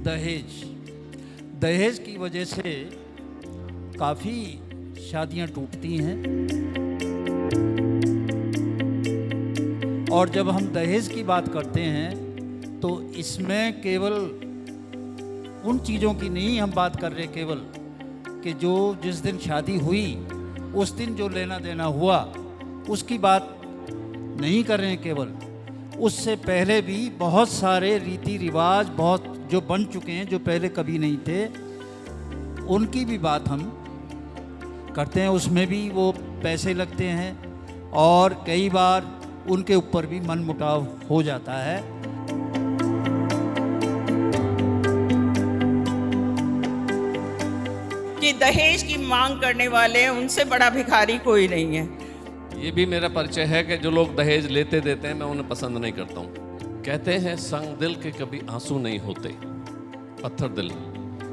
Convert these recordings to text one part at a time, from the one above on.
दहेज की वजह से काफ़ी शादियां टूटती हैं। और जब हम दहेज की बात करते हैं तो इसमें केवल उन चीज़ों की नहीं हम बात कर रहे केवल कि जो जिस दिन शादी हुई उस दिन जो लेना देना हुआ उसकी बात नहीं कर रहे हैं केवल, उससे पहले भी बहुत सारे रीति रिवाज बहुत जो बन चुके हैं जो पहले कभी नहीं थे उनकी भी बात हम करते हैं। उसमें भी वो पैसे लगते हैं और कई बार उनके ऊपर भी मनमुटाव हो जाता है। कि दहेज की मांग करने वाले उनसे बड़ा भिखारी कोई नहीं है। ये भी मेरा परिचय है कि जो लोग दहेज लेते देते हैं मैं उन्हें पसंद नहीं करता हूँ। कहते हैं संग दिल के कभी आंसू नहीं होते, पत्थर दिल।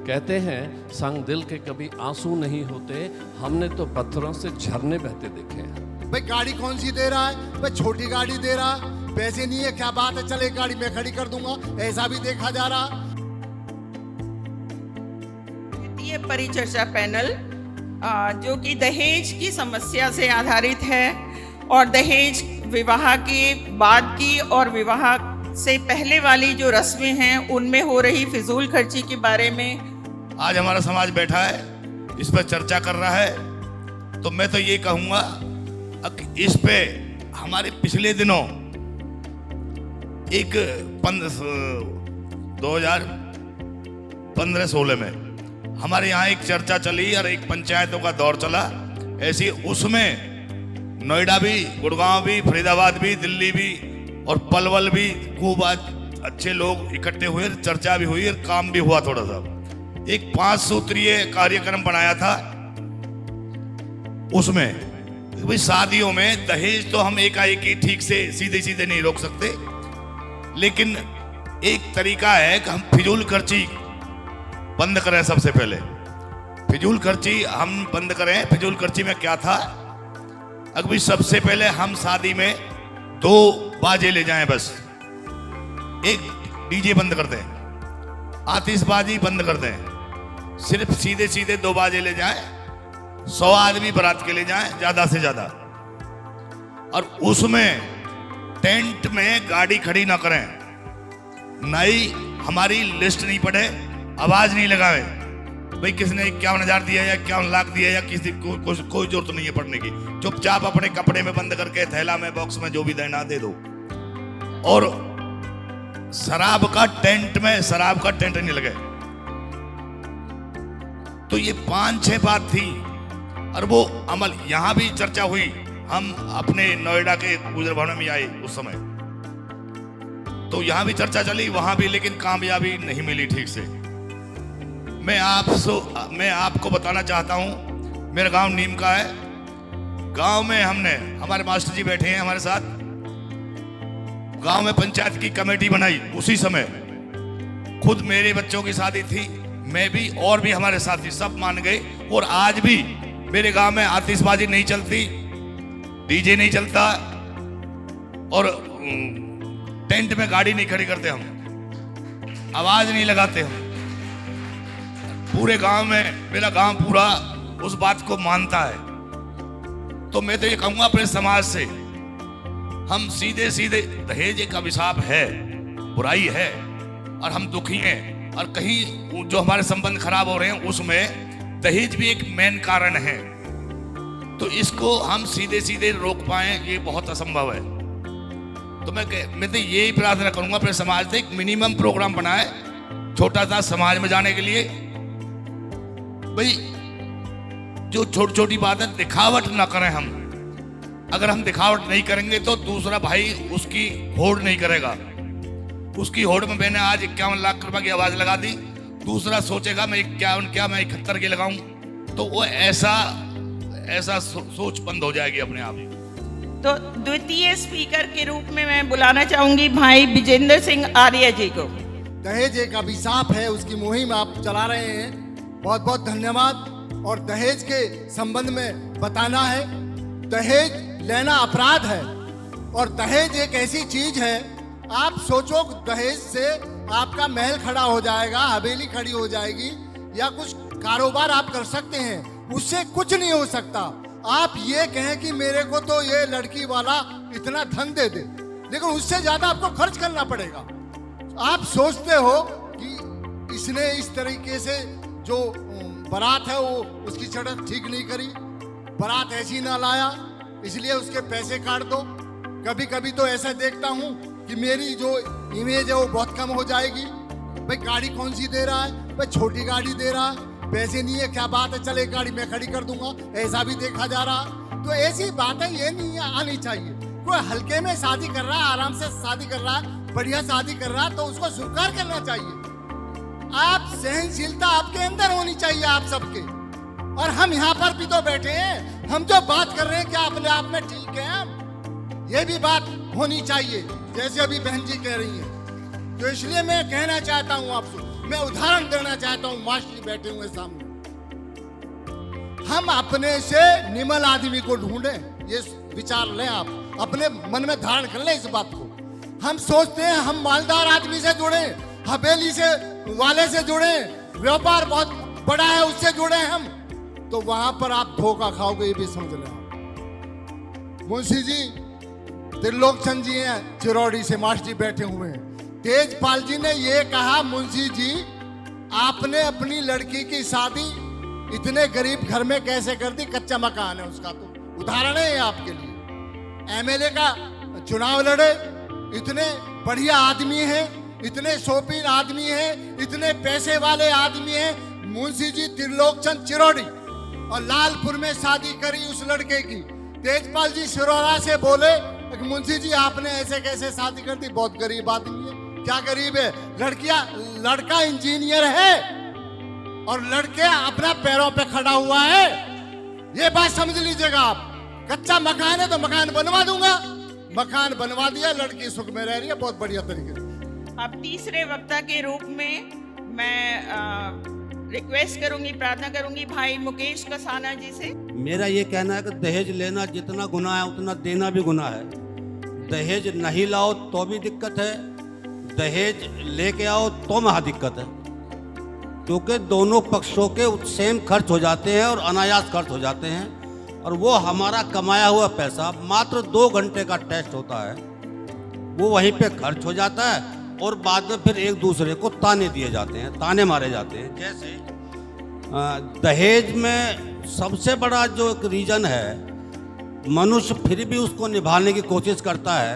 कहते हैं संग दिल के कभी आंसू नहीं होते, हमने तो पत्थरों से झरने बहते देखे हैं। भाई गाड़ी कौन सी दे रहा है? भाई छोटी गाड़ी दे रहा है, पैसे नहीं है, क्या बात है, चल एक गाड़ी मैं खड़ी कर दूंगा, ऐसा भी देखा जा रहा। ये परिचर्चा पैनल जो कि दहेज की समस्या से आधारित है और दहेज विवाह के बाद की और विवाह से पहले वाली जो रस्में हैं उनमें हो रही फिजूल खर्ची के बारे में आज हमारा समाज बैठा है, इस पर चर्चा कर रहा है। तो मैं तो ये कहूँगा इस पे हमारे पिछले दिनों एक 2015-16 में हमारे यहाँ एक चर्चा चली और एक पंचायतों का दौर चला ऐसी, उसमें नोएडा भी, गुड़गांव भी, फरीदाबाद भी, दिल्ली भी और पलवल भी खूब अच्छे लोग इकट्ठे हुए, चर्चा भी हुई और काम भी हुआ। थोड़ा सा एक 5 सूत्रीय कार्यक्रम बनाया था। उसमें भाई शादियों में दहेज तो हम एकाएक ही ठीक से सीधे सीधे नहीं रोक सकते, लेकिन एक तरीका है कि हम फिजूल खर्ची बंद करें। सबसे पहले फिजूल खर्ची हम बंद करें। फिजूल खर्ची में क्या था, अभी सबसे पहले हम शादी में 2 बाजे ले जाएं, बस एक डीजे बंद कर दें, आतिशबाजी बंद कर दें, सिर्फ सीधे सीधे 2 बाजे ले जाएं, 100 आदमी बारात के ले जाएं ज्यादा से ज्यादा। और उसमें टेंट में गाड़ी खड़ी ना करें, नई हमारी लिस्ट नहीं पढ़े, आवाज नहीं लगावे, भाई किसने 51,000 दिया या 51 लाख दिया या किसी को कोई जरूरत नहीं है पढ़ने की। चुपचाप अपने कपड़े में बंद करके थैला में, बॉक्स में जो भी देना दे दो। और शराब का टेंट नहीं लगे। तो ये 5-6 बात थी और वो अमल यहां भी चर्चा हुई। हम अपने नोएडा के गुजर भवन में आए उस समय, तो यहां भी चर्चा चली, वहां भी, लेकिन कामयाबी नहीं मिली ठीक से। मैं आपको बताना चाहता हूं, मेरा गांव नीम का है। गांव में हमारे मास्टर जी बैठे हैं हमारे साथ, गांव में पंचायत की कमेटी बनाई। उसी समय खुद मेरे बच्चों की शादी थी, मैं भी और भी हमारे साथी सब मान गए। और आज भी मेरे गांव में आतिशबाजी नहीं चलती, डीजे नहीं चलता और टेंट में गाड़ी नहीं खड़ी करते, हम आवाज नहीं लगाते। हम पूरे गांव में, मेरा गांव पूरा उस बात को मानता है। तो मैं तो ये कहूंगा अपने समाज से, हम सीधे सीधे दहेज एक अभिशाप है, बुराई है और हम दुखी हैं। और कहीं जो हमारे संबंध खराब हो रहे हैं उसमें दहेज भी एक मेन कारण है। तो इसको हम सीधे सीधे रोक पाए ये बहुत असंभव है। तो मैं तो यही प्रार्थना करूंगा अपने समाज से, एक मिनिमम प्रोग्राम बनाए छोटा सा समाज में जाने के लिए। भाई जो छोटी छोटी बातें दिखावट ना करें हम। अगर हम दिखावट नहीं करेंगे तो दूसरा भाई उसकी होड़ नहीं करेगा। उसकी होड़ में मैंने आज 51 लाख रुपए की आवाज लगा दी, दूसरा सोचेगा मैं 51 मैं 71 की लगाऊं, तो वो ऐसा सोच बंद हो जाएगी अपने आप। तो द्वितीय स्पीकर के रूप में मैं बुलाना चाहूंगी भाई विजेंद्र सिंह आर्य जी को। दहेज एक अभिशाप है, उसकी मुहिम आप चला रहे हैं, बहुत बहुत धन्यवाद। और दहेज के संबंध में बताना है, दहेज लेना अपराध है और दहेज एक ऐसी चीज है, आप सोचो दहेज से आपका महल खड़ा हो जाएगा, हवेली खड़ी हो जाएगी, या कुछ कारोबार आप कर सकते हैं, उससे कुछ नहीं हो सकता। आप ये कहें कि मेरे को तो ये लड़की वाला इतना धन दे दे, लेकिन उससे ज्यादा आपको खर्च करना पड़ेगा। आप सोचते हो कि इसने इस तरीके से जो बारात है वो उसकी सड़क ठीक नहीं करी, बारात ऐसी ना लाया, इसलिए उसके पैसे काट दो। कभी कभी तो ऐसा देखता हूँ कि मेरी जो इमेज है वो बहुत कम हो जाएगी। भाई गाड़ी कौन सी दे रहा है, भाई छोटी गाड़ी दे रहा है, पैसे नहीं है, क्या बात है, चल एक गाड़ी मैं खड़ी कर दूंगा, ऐसा भी देखा जा रहा। तो ऐसी बातें ये नहीं आनी चाहिए। कोई हल्के में शादी कर रहा है, आराम से शादी कर रहा है, बढ़िया शादी कर रहा है, तो उसको स्वीकार करना चाहिए। आप सहनशीलता आपके अंदर होनी चाहिए आप सबके। और हम यहाँ पर भी तो बैठे हैं, हम जो बात कर रहे हैं क्या अपने आप में ठीक है? हम ये भी बात होनी चाहिए, जैसे अभी बहन जी कह रही हैं। तो इसलिए मैं कहना चाहता हूँ आपसे, मैं उदाहरण देना चाहता हूँ, मास्टर जी बैठे हुए सामने। हम अपने से निमल आदमी को ढूंढें, ये विचार लें, आप अपने मन में धारण कर लें इस बात को। हम सोचते हैं हम मालदार आदमी से जुड़े, हवेली से वाले से जुड़े, व्यापार बहुत बड़ा है उससे जुड़े हम, तो वहां पर आप धोखा खाओगे, ये भी समझ लें। मुंशी जी त्रिलोक चंद जी हैं चिरौड़ी से, मास्टर जी बैठे हुए हैं। तेजपाल जी ने ये कहा, मुंशी जी आपने अपनी लड़की की शादी इतने गरीब घर में कैसे कर दी, कच्चा मकान है उसका, तो उदाहरण है आपके लिए। एमएलए का चुनाव लड़े, इतने बढ़िया आदमी हैं, इतने शौकीन आदमी हैं, इतने पैसे वाले आदमी हैं मुंशी जी त्रिलोक चंद चिरौड़ी, और लालपुर में शादी करी उस लड़के की। तेजपाल जी सिरोरा से बोले कि मुंशी जी आपने ऐसे कैसे शादी कर दी, बहुत गरीब आदमी है। क्या गरीब है? लड़का इंजीनियर है और लड़के अपना पैरों पे खड़ा हुआ है, ये बात समझ लीजिएगा आप। कच्चा मकान है तो मकान बनवा दूंगा, मकान बनवा दिया, लड़की सुख में रह रही है बहुत बढ़िया तरीके से। अब तीसरे वक्ता के रूप में मैं रिक्वेस्ट करूंगी, प्रार्थना करूंगी भाई मुकेश कसाना जी से। मेरा ये कहना है कि दहेज लेना जितना गुनाह है उतना देना भी गुनाह है। दहेज नहीं लाओ तो भी दिक्कत है, दहेज लेके आओ तो महा दिक्कत है, क्योंकि दोनों पक्षों के सेम खर्च हो जाते हैं और अनायास खर्च हो जाते हैं, और वो हमारा कमाया हुआ पैसा मात्र 2 घंटे का टेस्ट होता है, वो वहीं पे खर्च हो जाता है, और बाद में फिर एक दूसरे को ताने दिए जाते हैं, ताने मारे जाते हैं। जैसे दहेज में सबसे बड़ा जो एक रीजन है, मनुष्य फिर भी उसको निभाने की कोशिश करता है,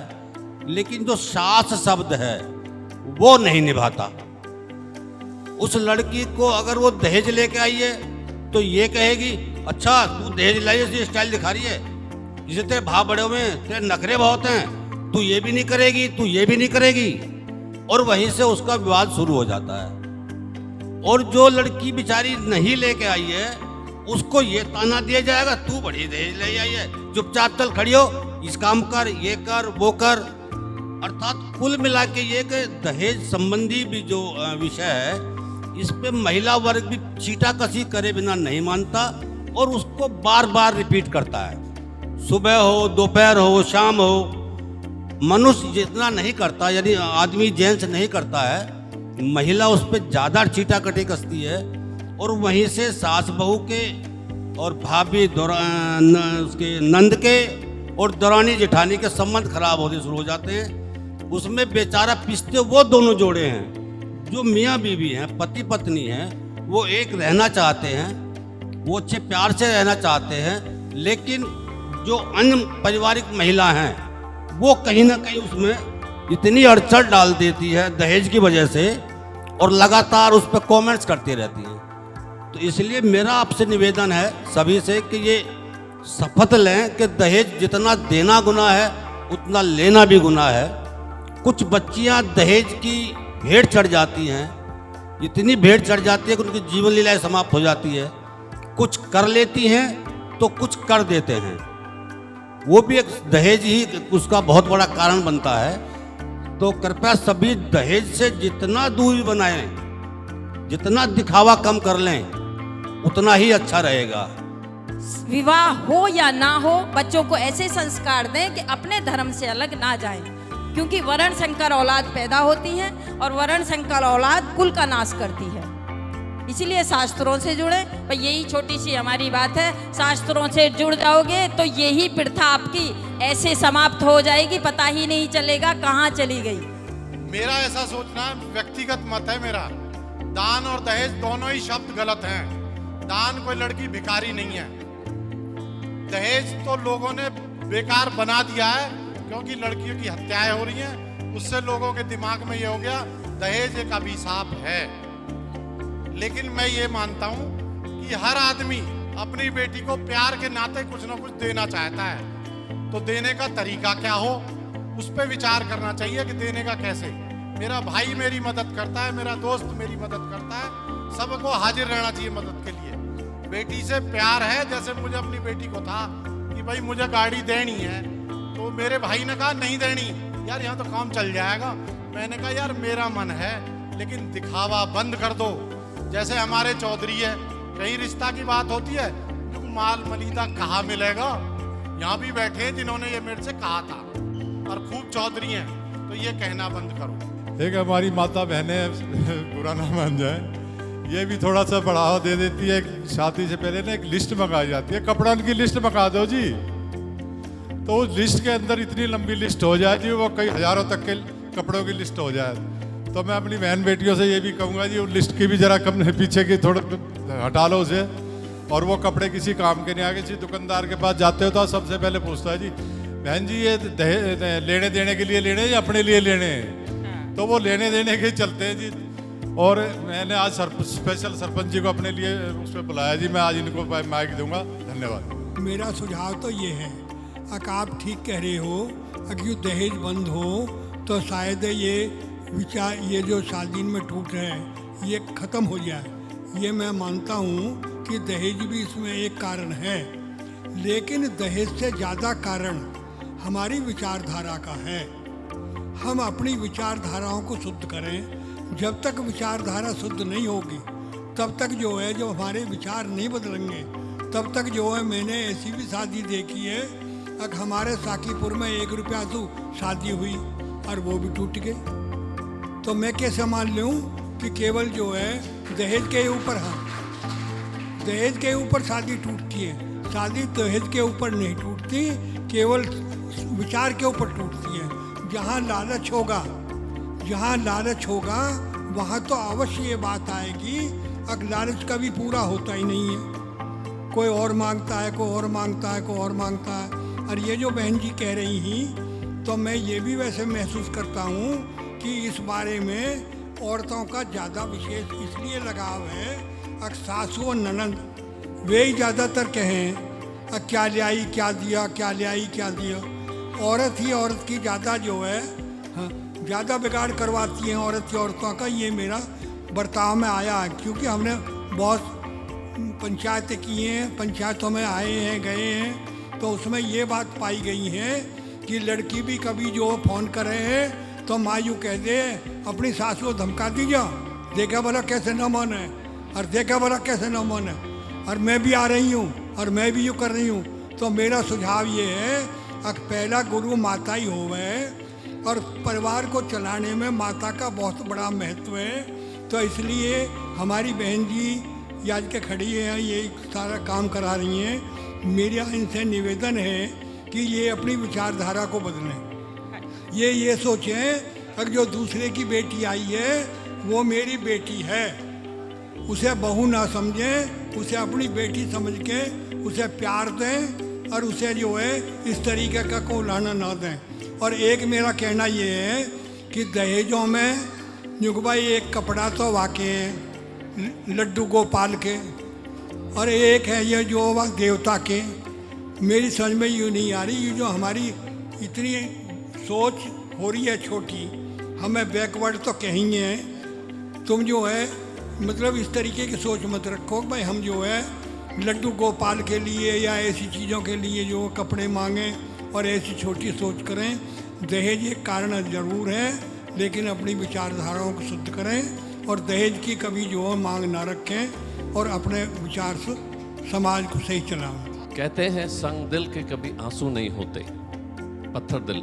लेकिन जो सास शब्द है वो नहीं निभाता। उस लड़की को अगर वो दहेज लेके आई है तो ये कहेगी, अच्छा तू दहेज लाई इसलिए स्टाइल दिखा रही है, जिसे तेरे भाव बड़े हुए हैं, तेरे नखरे बहुत हैं, तू ये भी नहीं करेगी, तू ये भी नहीं करेगी, और वहीं से उसका विवाद शुरू हो जाता है। और जो लड़की बेचारी नहीं लेके आई है उसको ये ताना दिया जाएगा, तू बड़ी दहेज ले आई है, चुपचाप चल खड़ी हो, इस काम कर, ये कर, वो कर। अर्थात कुल मिला के ये कि दहेज संबंधी भी जो विषय है, इस पे महिला वर्ग भी चीटाकशी करे बिना नहीं मानता और उसको बार बार रिपीट करता है। सुबह हो, दोपहर हो, शाम हो, मनुष्य जितना नहीं करता, यानी आदमी जेंट्स नहीं करता है, महिला उस पर ज़्यादा चीटाकटी कसती है, और वहीं से सास बहू के और भाभी उसके नंद के और दौरानी जेठानी के संबंध खराब होने शुरू हो जाते हैं। उसमें बेचारा पिसते वो दोनों जोड़े हैं जो मियाँ बीवी हैं, पति पत्नी हैं, वो एक रहना चाहते हैं, वो अच्छे प्यार से रहना चाहते हैं, लेकिन जो अन्य पारिवारिक महिला हैं वो कहीं ना कहीं उसमें इतनी अड़चन डाल देती है दहेज की वजह से, और लगातार उस पर कमेंट्स करती रहती हैं। तो इसलिए मेरा आपसे निवेदन है सभी से कि ये शपथ लें कि दहेज जितना देना गुनाह है उतना लेना भी गुनाह है। कुछ बच्चियां दहेज की भेंट चढ़ जाती हैं, इतनी भेंट चढ़ जाती है कि उनकी जीवन लीलाएं समाप्त हो जाती है। कुछ कर लेती हैं तो कुछ कर देते हैं, वो भी एक दहेज ही उसका बहुत बड़ा कारण बनता है। तो कृपया सभी दहेज से जितना दूरी बनाएं, जितना दिखावा कम कर लें, उतना ही अच्छा रहेगा। विवाह हो या ना हो, बच्चों को ऐसे संस्कार दें कि अपने धर्म से अलग ना जाएं। क्योंकि वर्ण संकर औलाद पैदा होती है और वर्ण संकर औलाद कुल का नाश करती है। इसीलिए शास्त्रों से जुड़े। पर यही छोटी सी हमारी बात है, शास्त्रों से जुड़ जाओगे तो यही प्रथा आपकी ऐसे समाप्त हो जाएगी, पता ही नहीं चलेगा कहाँ चली गई। मेरा ऐसा सोचना व्यक्तिगत मत है मेरा। दान और दहेज दोनों ही शब्द गलत हैं। दान कोई लड़की भिखारी नहीं है। दहेज तो लोगों ने बेकार बना दिया है क्योंकि लड़कियों की हत्याएं हो रही हैं। उससे लोगों के दिमाग में ये हो गया दहेज एक अभिशाप है। लेकिन मैं ये मानता हूं कि हर आदमी अपनी बेटी को प्यार के नाते कुछ ना कुछ देना चाहता है, तो देने का तरीका क्या हो उस पर विचार करना चाहिए कि देने का कैसे। मेरा भाई मेरी मदद करता है, मेरा दोस्त मेरी मदद करता है, सबको हाजिर रहना चाहिए मदद के लिए। बेटी से प्यार है, जैसे मुझे अपनी बेटी को था कि भाई मुझे गाड़ी देनी है, तो मेरे भाई ने कहा नहीं देनी यार, यहाँ तो काम चल जाएगा। मैंने कहा यार मेरा मन है लेकिन दिखावा बंद कर दो। जैसे हमारे चौधरी है, कहीं रिश्ता की बात होती है तो माल मलीदा कहाँ मिलेगा। यहाँ भी बैठे हैं जिन्होंने ये मेरे से कहा था और खूब चौधरी हैं, तो ये कहना बंद करो। एक हमारी माता बहनें बुरा ना मान जाए, ये भी थोड़ा सा बढ़ावा दे देती है। शादी से पहले ना एक लिस्ट मंगाई जाती है, कपड़ों की लिस्ट मंगा दो जी, तो उस लिस्ट के अंदर इतनी लंबी लिस्ट हो जाए जी, वो कई हजारों तक के कपड़ों की लिस्ट हो जाए। तो मैं अपनी बहन बेटियों से ये भी कहूँगा जी, उस लिस्ट की भी जरा कम पीछे की थोड़ा हटा लो उसे। और वो कपड़े किसी काम के नहीं आगे। किसी दुकानदार के पास जाते हो तो सबसे पहले पूछता है जी बहन जी ये लेने देने के लिए लेने या अपने लिए लेने, तो वो लेने देने के चलते हैं जी। और मैंने आज स्पेशल सरपंच जी को अपने लिए उस पर बुलाया जी, मैं आज इनको माइक दूंगा। धन्यवाद। मेरा सुझाव तो ये है, अगर आप ठीक कह रहे हो, अगर दहेज बंद हो तो शायद ये विचार, ये जो शादी में टूट रहे हैं ये ख़त्म हो जाए। ये मैं मानता हूँ कि दहेज भी इसमें एक कारण है, लेकिन दहेज से ज़्यादा कारण हमारी विचारधारा का है। हम अपनी विचारधाराओं को शुद्ध करें। जब तक विचारधारा शुद्ध नहीं होगी तब तक जो है, जो हमारे विचार नहीं बदलेंगे तब तक जो है। मैंने ऐसी भी शादी देखी है, अगर हमारे साकीपुर में 1 रुपया से शादी हुई और वो भी टूट गई, तो मैं कैसे मान लूँ कि केवल जो है दहेज के ऊपर, हाँ दहेज के ऊपर शादी टूटती है। शादी दहेज के ऊपर नहीं टूटती, केवल विचार के ऊपर टूटती है। जहाँ लालच होगा, जहाँ लालच होगा वहाँ तो अवश्य ये बात आएगी। अगर लालच कभी पूरा होता ही नहीं है, कोई और मांगता है, कोई और मांगता है, कोई और मांगता है। और ये जो बहन जी कह रही हैं, तो मैं ये भी वैसे महसूस करता हूँ कि इस बारे में औरतों का ज़्यादा विशेष इसलिए लगाव है। अगर सासू और ननद वे ही ज़्यादातर कहें क्या ले आई क्या दिया, क्या ले आई क्या दिया। औरत ही औरत की ज़्यादा जो है ज़्यादा बिगाड़ करवाती हैं औरत की औरतों का। ये मेरा बर्ताव में आया है, क्योंकि हमने बहुत पंचायतें की हैं, पंचायतों में आए हैं गए हैं, तो उसमें ये बात पाई गई है कि लड़की भी कभी जो फ़ोन करे है तो माँ यूँ कह दे अपनी सास को धमका दीजिए, देखा भला कैसे न माने, और देखा भला कैसे न माने, और मैं भी आ रही हूँ और मैं भी यूँ कर रही हूँ। तो मेरा सुझाव ये है, अगर पहला गुरु माता ही होवे और परिवार को चलाने में माता का बहुत बड़ा महत्व है, तो इसलिए हमारी बहन जी आज के खड़ी हैं, ये सारा काम करा रही हैं। मेरा इनसे निवेदन है कि ये अपनी विचारधारा को बदलें। ये सोचें अगर जो दूसरे की बेटी आई है वो मेरी बेटी है, उसे बहू ना समझें, उसे अपनी बेटी समझ के उसे प्यार दें और उसे जो है इस तरीके का को लाना ना दें। और एक मेरा कहना ये है कि दहेजों में जो भाई एक कपड़ा तो वाकई लड्डू गोपाल के, और एक है ये जो वह देवता के। मेरी समझ में यूँ नहीं आ रही, ये जो हमारी इतनी सोच हो रही है छोटी, हमें बैकवर्ड तो कहेंगे। तुम जो है मतलब इस तरीके की सोच मत रखो भाई हम जो है लड्डू गोपाल के लिए या ऐसी चीज़ों के लिए जो कपड़े मांगें और ऐसी छोटी सोच करें। दहेज एक कारण ज़रूर है, लेकिन अपनी विचारधाराओं को शुद्ध करें और दहेज की कभी जो है मांग ना रखें और अपने विचार से समाज को सही चलाएं। कहते हैं संग दिल के कभी आंसू नहीं होते, पत्थर दिल।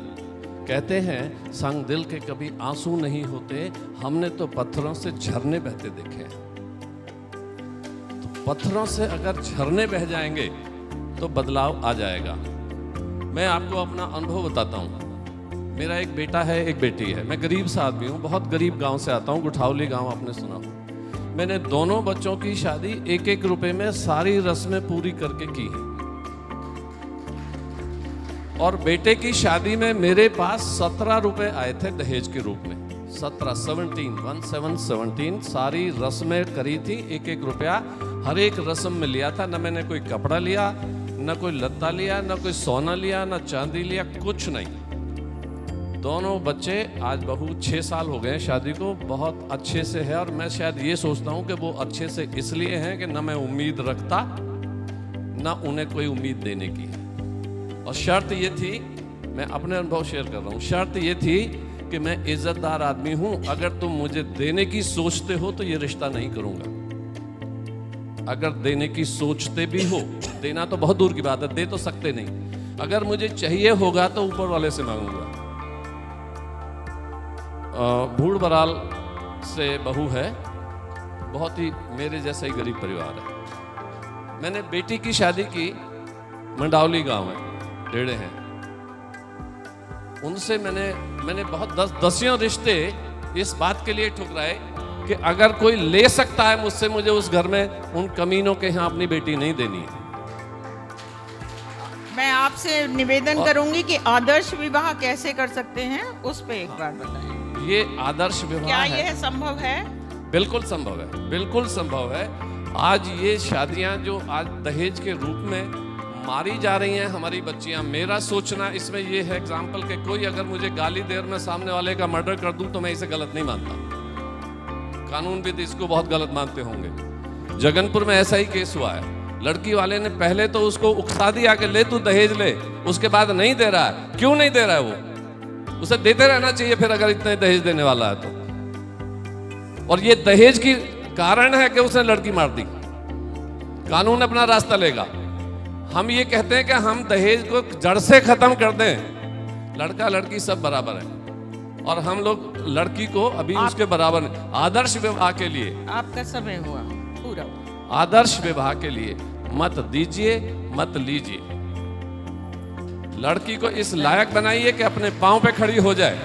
कहते हैं संग दिल के कभी आंसू नहीं होते, हमने तो पत्थरों से झरने बहते देखे हैं। तो पत्थरों से अगर झरने बह जाएंगे तो बदलाव आ जाएगा। मैं आपको अपना अनुभव बताता हूँ। मेरा एक बेटा है, एक बेटी है। मैं गरीब सा आदमी हूँ, बहुत गरीब गांव से आता हूँ, गुठावली गांव आपने सुना हो। मैंने दोनों बच्चों की शादी 1-1 रुपए में सारी रस्में पूरी करके की है। और बेटे की शादी में मेरे पास 17 रुपए आए थे दहेज के रूप में। 17 सारी रस्में करी थी, 1-1 रुपया हर एक रस्म में लिया था। न मैंने कोई कपड़ा लिया, न कोई लत्ता लिया, न कोई सोना लिया, न चांदी लिया, कुछ नहीं। दोनों बच्चे, आज बहू 6 साल हो गए शादी को, बहुत अच्छे से है। और मैं शायद ये सोचता हूँ कि वो अच्छे से इसलिए हैं कि न मैं उम्मीद रखता, न उन्हें कोई उम्मीद देने की है। और शर्त ये थी, मैं अपने अनुभव शेयर कर रहा हूँ, शर्त ये थी कि मैं इज्जतदार आदमी हूँ। अगर तुम मुझे देने की सोचते हो तो ये रिश्ता नहीं करूँगा। अगर देने की सोचते भी हो, देना तो बहुत दूर की बात है, दे तो सकते नहीं। अगर मुझे चाहिए होगा तो ऊपर वाले से मांगूंगा। भूड़ बराल से बहू है, बहुत ही मेरे जैसा ही गरीब परिवार है। मैंने बेटी की शादी की, मंडावली गांव है, डेढ़े हैं। उनसे मैंने बहुत दसियों रिश्ते इस बात के लिए ठुकराए कि अगर कोई ले सकता है मुझसे, मुझे उस घर में उन कमीनों के यहाँ अपनी बेटी नहीं देनी है। मैं आपसे निवेदन करूंगी कि आदर्श विवाह कैसे कर सकते हैं, उस पे एक बार बताएं। ये आदर्श विवाह क्या है। यह संभव है? बिल्कुल संभव है, बिल्कुल संभव है। आज ये शादियां जो आज दहेज के रूप में मारी जा रही हैं हमारी बच्चियां, मेरा सोचना इसमें ये है एग्जाम्पल के कोई अगर मुझे गाली देर में सामने वाले का मर्डर कर दूं तो मैं इसे गलत नहीं मानता। कानून भी तो इसको बहुत गलत मानते होंगे। जगनपुर में ऐसा ही केस हुआ है। लड़की वाले ने पहले तो उसको उकसा दिया कि ले तू दहेज ले, उसके बाद नहीं दे रहा है। क्यों नहीं दे रहा है वो? उसे देते रहना चाहिए फिर, अगर इतने दहेज देने वाला है तो। और ये दहेज की कारण है कि उसने लड़की मार दी। कानून अपना रास्ता लेगा। हम ये कहते हैं कि हम दहेज को जड़ से खत्म कर दें। लड़का लड़की सब बराबर है और हम लोग लड़की को अभी उसके बराबर नहीं। आदर्श विवाह के लिए आपका समय हुआ पूरा। आदर्श विवाह के लिए मत दीजिए, मत लीजिए। लड़की को इस लायक बनाइए कि अपने पांव पे खड़ी हो जाए,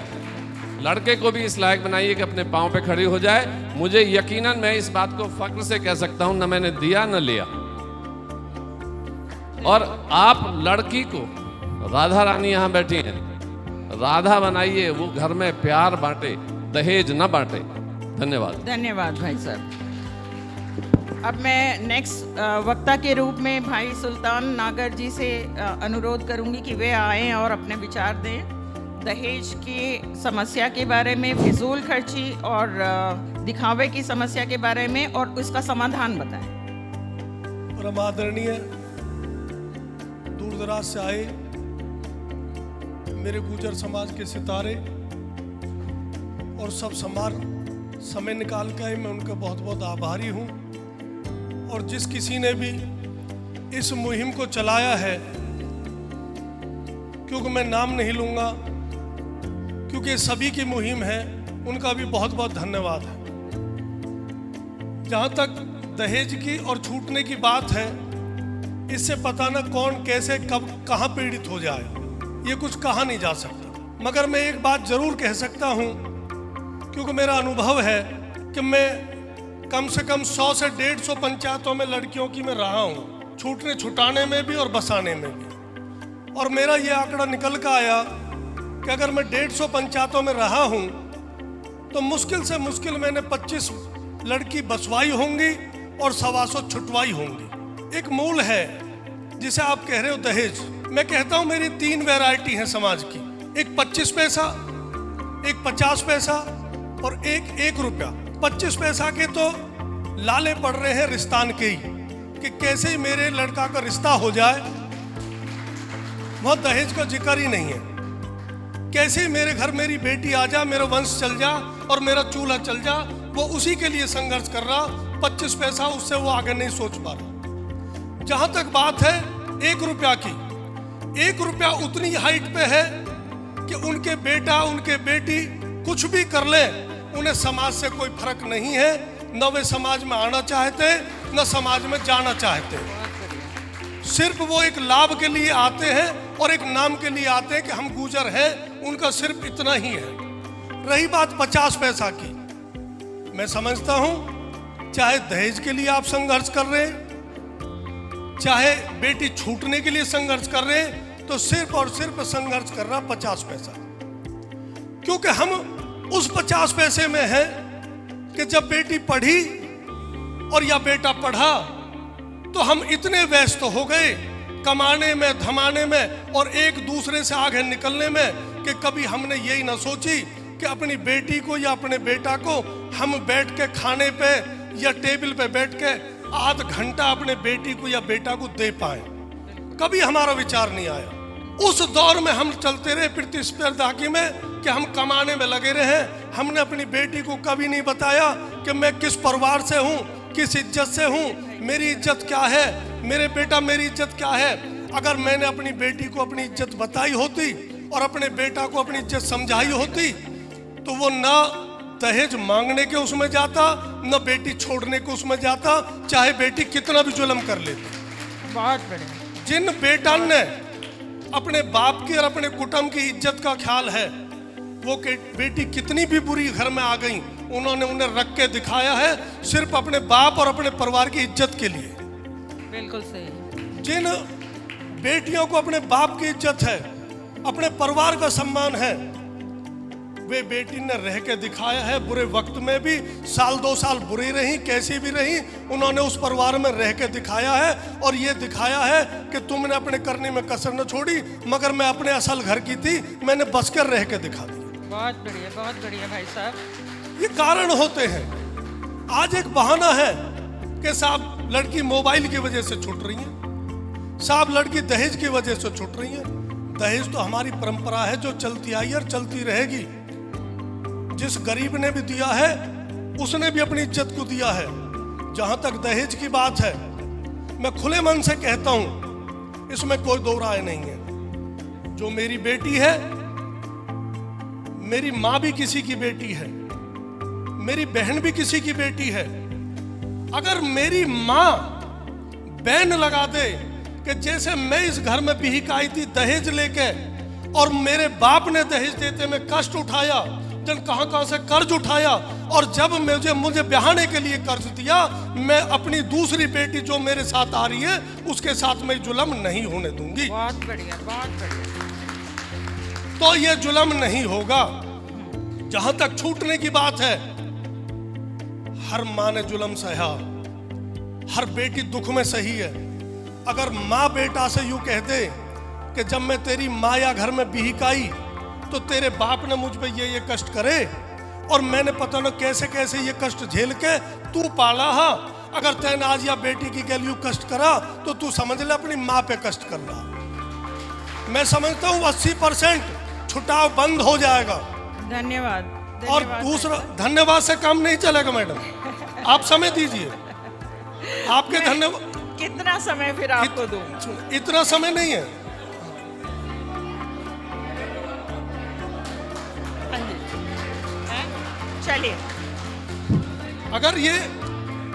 लड़के को भी इस लायक बनाइए कि अपने पांव पे खड़ी हो जाए। मुझे यकीनन, मैं इस बात को फक्र से कह सकता हूं, न मैंने दिया न लिया। और आप लड़की को, राधा रानी यहां बैठी हैं, राधा बनाइए, वो घर में प्यार बांटे, दहेज न बांटे। धन्यवाद। धन्यवाद भाई साहब। अब मैं नेक्स्ट वक्ता के रूप में भाई सुल्तान नागर जी से अनुरोध करूंगी कि वे आएं और अपने विचार दें दहेज की समस्या के बारे में, फिजूल खर्ची और दिखावे की समस्या के बारे में, और उसका समाधान बताएं। परम आदरणीय दूर दराज से आए मेरे गुर्जर समाज के सितारे और सब समय निकाल कर, मैं उनका बहुत बहुत आभारी हूँ। और जिस किसी ने भी इस मुहिम को चलाया है, क्योंकि मैं नाम नहीं लूँगा क्योंकि सभी की मुहिम है, उनका भी बहुत बहुत धन्यवाद है। जहाँ तक दहेज की और छूटने की बात है, इससे पता न कौन कैसे कब कहाँ पीड़ित हो जाए, ये कुछ कहा नहीं जा सकता। मगर मैं एक बात जरूर कह सकता हूँ, क्योंकि मेरा अनुभव है कि मैं कम से कम 100 से 150 पंचायतों में लड़कियों की मैं रहा हूँ, छूटने छुटाने में भी और बसाने में भी। और मेरा ये आंकड़ा निकल कर आया कि अगर मैं 150 पंचायतों में रहा हूँ तो मुश्किल से मुश्किल मैंने 25 लड़की बसवाई होंगी और 125 छुटवाई होंगी। एक मूल है जिसे आप कह रहे हो दहेज। मैं कहता हूँ मेरी 3 वैरायटी है समाज की, एक 25 पैसा, एक 50 पैसा और एक 1 रुपया। 25 पैसा के तो लाले पड़ रहे हैं रिश्तान के ही, कि कैसे ही मेरे लड़का का रिश्ता हो जाए, बहुत दहेज का जिक्र ही नहीं है। कैसे ही मेरे घर मेरी बेटी आ जा, मेरा वंश चल जा और मेरा चूल्हा चल जा, वो उसी के लिए संघर्ष कर रहा। 25 पैसा उससे वो आगे नहीं सोच पा रहा। जहां तक बात है 1 रुपया की, 1 रुपया उतनी हाइट पे है कि उनके बेटा उनके बेटी कुछ भी कर ले, उन्हें समाज से कोई फर्क नहीं है, न वे समाज में आना चाहते न समाज में जाना चाहते। सिर्फ वो एक लाभ के लिए आते हैं और एक नाम के लिए आते हैं कि हम गुजर हैं, उनका सिर्फ इतना ही है। रही बात 50 पैसा की, मैं समझता हूं चाहे दहेज के लिए आप संघर्ष कर रहे हैं, चाहे बेटी छूटने के लिए संघर्ष कर रहे हैं, तो सिर्फ और सिर्फ संघर्ष कर रहा 50 पैसा। क्योंकि हम उस 50 पैसे में हैं कि जब बेटी पढ़ी और या बेटा पढ़ा तो हम इतने व्यस्त हो गए कमाने में, धमाने में और एक दूसरे से आगे निकलने में कि कभी हमने यही ना सोची कि अपनी बेटी को या अपने बेटा को हम बैठ के खाने पे या टेबल पे बैठ के आध घंटा अपने बेटी को या बेटा को दे पाए। कभी हमारा विचार नहीं आया। उस दौर में हम चलते रहे प्रतिस्पर्धा में कि हम कमाने में लगे रहे। हमने अपनी बेटी को कभी नहीं बताया कि मैं किस परिवार से हूँ, किस इज्जत से हूँ, मेरी इज्जत क्या है, मेरे बेटा मेरी इज्जत क्या है। अगर मैंने अपनी बेटी को अपनी इज्जत बताई होती और अपने बेटा को अपनी इज्जत समझाई होती तो वो ना दहेज मांगने के उसमें जाता, न बेटी छोड़ने को उसमें जाता, चाहे बेटी कितना भी जुल्म कर लेती। बहुत बढ़िया। जिन बेटा ने अपने बाप की और अपने कुटुंब की इज्जत का ख्याल है, वो बेटी कितनी भी बुरी घर में आ गई, उन्होंने उन्हें रख के दिखाया है सिर्फ अपने बाप और अपने परिवार की इज्जत के लिए। बिल्कुल सही। जिन बेटियों को अपने बाप की इज्जत है, अपने परिवार का सम्मान है, वे बेटी ने रह के दिखाया है। बुरे वक्त में भी साल 2 साल बुरी रही, कैसी भी रही, उन्होंने उस परिवार में रह के दिखाया है और ये दिखाया है कि तुमने अपने करने में कसर न छोड़ी, मगर मैं अपने असल घर की थी, मैंने बस कर रह के दिखा दिया। बहुत बढ़िया भाई साहब। ये कारण होते हैं। आज एक बहाना है कि साहब लड़की मोबाइल की वजह से छूट रही है, साहब लड़की दहेज की वजह से छूट रही है। दहेज तो हमारी परंपरा है जो चलती आई और चलती रहेगी। जिस गरीब ने भी दिया है उसने भी अपनी इज्जत को दिया है। जहां तक दहेज की बात है, मैं खुले मन से कहता हूं, इसमें कोई दो राय नहीं है। जो मेरी बेटी है, मेरी माँ भी किसी की बेटी है, मेरी बहन भी किसी की बेटी है। अगर मेरी माँ बैन लगा दे कि जैसे मैं इस घर में बिहिक आई थी दहेज लेके और मेरे बाप ने दहेज देते में कष्ट उठाया, जन कहां से कर्ज उठाया, और जब मुझे ब्याहने के लिए कर्ज दिया, मैं अपनी दूसरी बेटी जो मेरे साथ आ रही है उसके साथ मैं जुल्म नहीं होने दूंगी। बहुत बढ़िया, बहुत बढ़िया। तो ये जुल्म नहीं होगा। जहां तक छूटने की बात है, हर माँ ने जुल्म सहा, हर बेटी दुख में सही है। अगर माँ बेटा से यूं कह दे कि जब मैं तेरी माँ या घर में बिहिक आई तो तेरे बाप ने मुझ पे ये कष्ट करे और मैंने पता न कैसे कैसे ये कष्ट झेल के तू पाला हा, अगर तैने आज या बेटी की गैल्यू कष्ट करा तो तू समझ ले अपनी माँ पे कष्ट कर रहा। मैं समझता हूँ 80% छुटाव बंद हो जाएगा। धन्यवाद। और दूसरा, धन्यवाद से काम नहीं चलेगा मैडम, आप समय दीजिए। आपके धन्यवाद कितना समय फिर आपको दूं? इतना समय नहीं है। चलिए,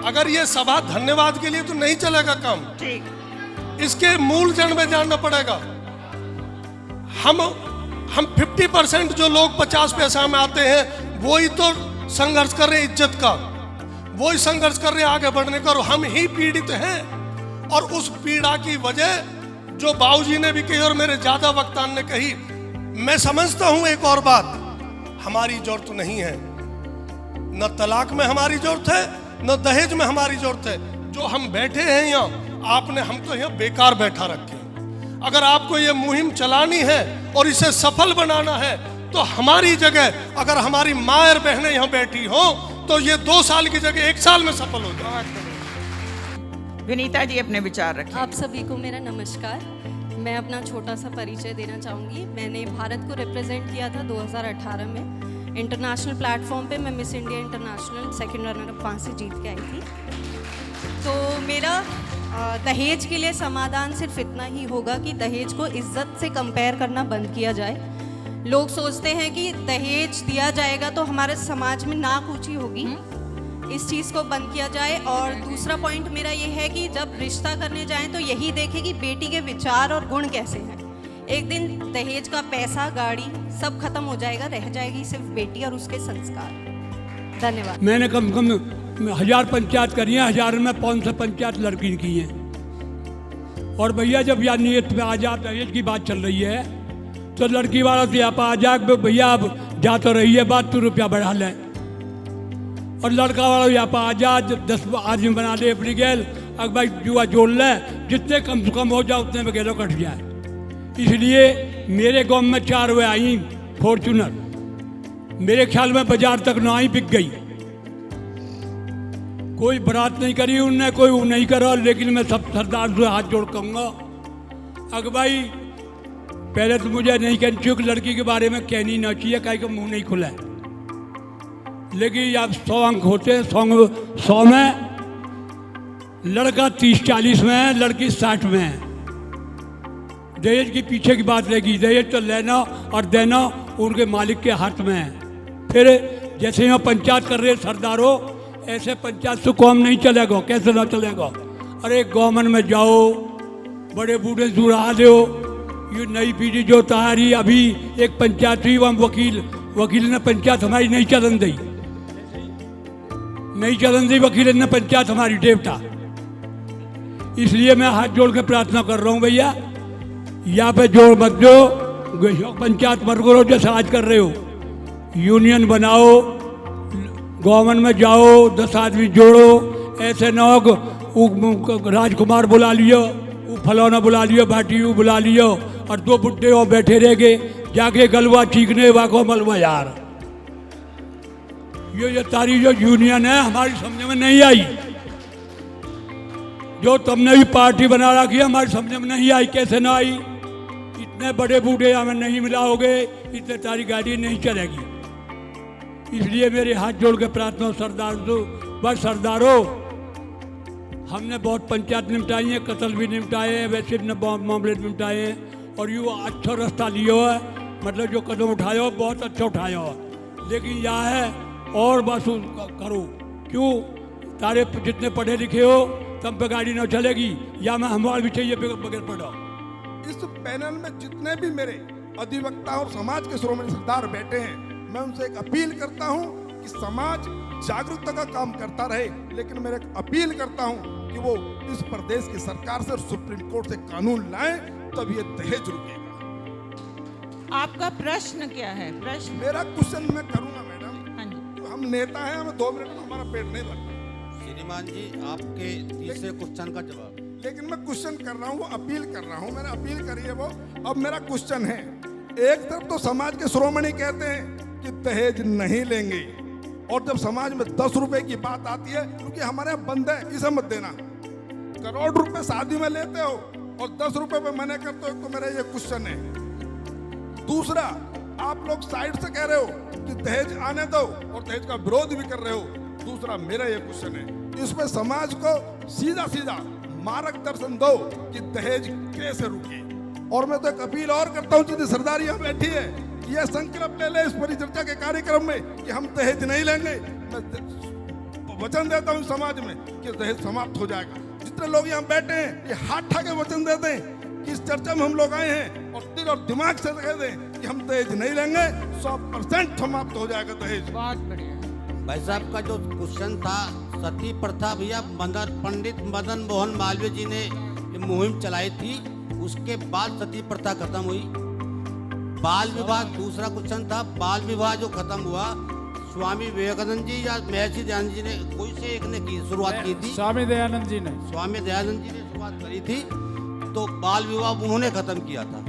अगर ये सभा धन्यवाद के लिए तो नहीं चलेगा काम। ठीक। इसके मूल जड़ में जानना पड़ेगा। हम 50% जो लोग 50 पैसा में आते हैं वही तो संघर्ष कर रहे हैं इज्जत का, वही संघर्ष कर रहे हैं आगे बढ़ने का, और हम ही पीड़ित हैं। और उस पीड़ा की वजह जो बाबूजी ने भी कही और मेरे ज्यादा वक्तान ने कही, मैं समझता हूं एक और बात, हमारी जरूरत नहीं है, न तलाक में हमारी जरूरत है, न दहेज में हमारी जरूरत है। जो हम बैठे हैं यहाँ, आपने हम तो यहाँ बेकार बैठा रखे। अगर आपको ये मुहिम चलानी है और इसे सफल बनाना है तो हमारी जगह अगर हमारी माँ और बहनें यहाँ बैठी हो तो ये 2 साल की जगह 1 साल में सफल हो जाए। विनीता जी अपने विचार रखें। आप सभी को मेरा नमस्कार। मैं अपना छोटा सा परिचय देना चाहूँगी। मैंने भारत को रिप्रेजेंट किया था 2018 में इंटरनेशनल प्लेटफॉर्म पे। मैं miss India international second runner up वहाँ से जीत के आई थी। तो मेरा दहेज के लिए समाधान सिर्फ इतना ही होगा कि दहेज को इज्जत से कंपेयर करना बंद किया जाए। लोग सोचते हैं कि दहेज दिया जाएगा तो हमारे समाज में नाक ऊंची होगी। इस चीज़ को बंद किया जाए। और दूसरा पॉइंट मेरा ये है कि जब रिश्ता करने जाएं तो यही देखें कि बेटी के विचार और गुण कैसे हैं। एक दिन दहेज का पैसा, गाड़ी सब खत्म हो जाएगा, रह जाएगी सिर्फ बेटी और उसके संस्कार। धन्यवाद। मैंने कम से कम 1000 पंचायत करी है, 1000 में 500 पंचायत लड़की की हैं। और भैया जब या नियत में आजाद दहेज की बात चल रही है तो लड़की वालों से आप आजाद भैया अब जा तो रही है बात, तो रुपया बढ़ा लें। और लड़का वालों यहाँ पर आजाद 10 आदमी बना दे अपनी गैल, अगर भाई जुआ जोड़ ले, जितने कम से कम हो जाए उतने में गैलों कट जाए। इसलिए मेरे गांव में 4 वे आई फॉर्चूनर, मेरे ख्याल में बाजार तक ना आई, बिक गई। कोई बारात नहीं करी उनने, कोई वो नहीं करा, लेकिन मैं सब सरदार से हाथ जोड़ कहूँगा, अगर भाई पहले तो मुझे नहीं कहनी चाहिए कि लड़की के बारे में कहनी ना चाहिए, कहीं का मुंह नहीं खुला है। लेकिन अब 100 अंक होते हैं, 100 में लड़का 30-40 में है, लड़की 60 में है। दहेज की पीछे की बात रहेगी, दहेज तो लेना और देना उनके मालिक के हाथ में है। फिर जैसे यहाँ पंचायत कर रहे सरदारों, ऐसे पंचायत से काम नहीं चलेगा। कैसे ना चलेगा? अरे गवर्नमेंट में जाओ, बड़े बूढ़े जुड़ा दो। ये नई पीढ़ी जो तैयारी, अभी एक पंचायत हुई, वहाँ वकील ने पंचायत हमारी नहीं चलन दी, नहीं चलन दी वकील ने पंचायत हमारी देवता। इसलिए मैं हाथ जोड़ के प्रार्थना कर रहा हूँ भैया, यहाँ पे जोड़ मत दो, पंचायत मत करो जैसा आज कर रहे हो। यूनियन बनाओ, गवर्नमेंट में जाओ, 10 आदमी जोड़ो। ऐसे ना हो राजकुमार बुला लियो, वो फलौना बुला लियो, भाटी बुला लियो, और 2 बुड्ढे और बैठे रह गए, जाके गलवा चीखने वाको मलवा यार। ये तारी जो यूनियन है हमारी समझ में नहीं आई। जो तुमने भी पार्टी बना रखी है हमारी समझ में नहीं आई। कैसे ना आई? इतने बड़े बूढ़े हमें नहीं मिलाओगे, इतने तारी गाड़ी नहीं चलेगी। इसलिए मेरे हाथ जोड़ के प्रार्थना सरदार तो बस सरदारों, हमने बहुत पंचायत निपटाई है, कत्ल भी निपटाए हैं, वैसे मामले निपटाए हैं, और यूँ अच्छा रास्ता लियो है, मतलब जो कदम उठाए हो बहुत अच्छा उठाए हो। लेकिन यह है और बस करो, क्यों तारे जितने पढ़े लिखे हो तब पे गाड़ी न चलेगी, या मैं हमारा भी चाहिए बगैर पढ़ा। इस पैनल में जितने भी मेरे अधिवक्ता और समाज के श्रोमणी सरदार बैठे हैं, मैं उनसे एक अपील करता हूं कि समाज जागरूकता का काम करता रहे, लेकिन मैं एक अपील करता हूं कि वो इस प्रदेश की सरकार से और सुप्रीम कोर्ट से कानून लाएं, तब ये दहेज रुकेगा। आपका प्रश्न क्या है? प्रश्न मेरा क्वेश्चन मैं करूंगा मैडम। हाँ जी। तो हम नेता हैं, हमें 2 मिनट में हमारा पेट नहीं भरता। श्रीमान जी आपके तीसरे क्वेश्चन का जवाब। लेकिन मैं क्वेश्चन कर रहा हूँ, वो अपील कर रहा हूँ, मैंने अपील करी है वो। अब मेरा क्वेश्चन है, एक तरफ तो समाज के श्रोमणी कहते हैं कि दहेज नहीं लेंगे, और जब समाज में 10 रुपए की बात आती है, क्योंकि हमारे यहाँ बंद है, इसे मत देना। करोड़ रुपए शादी में लेते हो और 10 रुपए पे मना करते हो, तो मेरा ये क्वेश्चन है। दूसरा, आप लोग साइड से कह रहे हो कि दहेज आने दो और दहेज का विरोध भी कर रहे हो। दूसरा मेरा ये क्वेश्चन है, इसमें समाज को सीधा सीधा मार्गदर्शन दो कि दहेज कैसे रुके। और मैं तो एक अपील और करता हूँ, जितनी सरदार यहाँ बैठी है, यह संकल्प ले ले इस परिचर्चा के कार्यक्रम में कि हम दहेज नहीं लेंगे। मैं वचन देता हूँ समाज में कि दहेज समाप्त हो जाएगा। जितने लोग यहाँ बैठे हैं ये हाथ ठाके वचन देते हैं कि इस चर्चा में हम लोग आए हैं, और दिल और दिमाग से कह दें कि हम दहेज नहीं लेंगे, 100% समाप्त हो जाएगा दहेज। बहुत बढ़िया। भाई साहब का जो क्वेश्चन था सती प्रथा, भैया पंडित मदन मोहन मालवीय जी ने ये मुहिम चलाई थी, उसके बाद सती प्रथा खत्म हुई। बाल विवाह दूसरा क्वेश्चन था, बाल विवाह जो खत्म हुआ, स्वामी विवेकानंद जी या महर्षि दयानंद जी ने, कोई से एक ने की शुरुआत की थी। स्वामी दयानंद जी ने शुरुआत करी थी, तो बाल विवाह उन्होंने खत्म किया था।